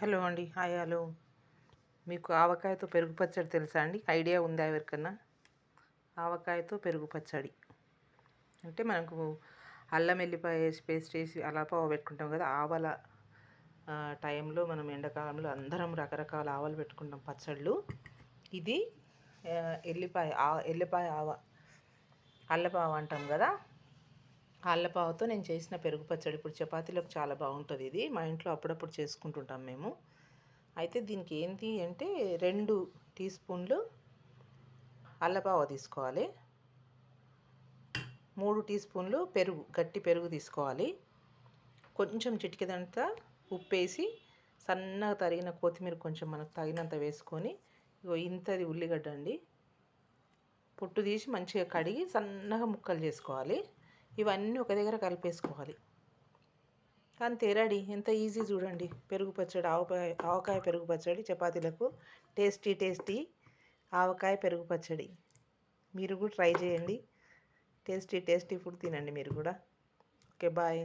Hello అండి. Hi. Hello. మీకు ఆవకాయతో పెరుగు పచ్చడి తెలుసా అండి? ఐడియా ఉందా ఎవరికన్నా? ఆవకాయతో పెరుగు పచ్చడి అంటే మనకు అల్లం ఎల్లిపాయ వేసి పేస్ట్ వేసి అలా పెట్టుకుంటాం కదా. ఆవల టైంలో మనం ఎండాకాలంలో అందరం రకరకాల ఆవలు పెట్టుకుంటాం పచ్చళ్ళు. ఇది ఎల్లిపాయ ఆవ అల్లపావ అంటాం కదా. అల్లపావతో నేను చేసిన పెరుగు పచ్చడి ఇప్పుడు చపాతీలకు చాలా బాగుంటుంది. ఇది మా ఇంట్లో అప్పుడప్పుడు చేసుకుంటుంటాం మేము. అయితే దీనికి ఏంటి అంటే 2 టీ స్పూన్లు అల్లపావ తీసుకోవాలి. 3 టీ స్పూన్లు పెరుగు, గట్టి పెరుగు తీసుకోవాలి. కొంచెం చిటికెడంతా ఉప్పేసి సన్నగా తరిగిన కొత్తిమీర కొంచెం మనకు తగినంత వేసుకొని, ఇంతది ఉల్లిగడ్డ అండి, పొట్టు తీసి మంచిగా కడిగి సన్నగా ముక్కలు చేసుకోవాలి. ఇవన్నీ ఒక దగ్గర కలిపేసుకోవాలి. అంతే, రెడీ. ఎంత ఈజీ చూడండి. పెరుగు పచ్చడి, ఆవకాయ పెరుగు పచ్చడి చపాతీలకు టేస్టీ ఆవకాయ పెరుగు పచ్చడి. మీరు కూడా ట్రై చేయండి. టేస్టీ ఫుడ్ తినండి మీరు కూడా. Okay, bye.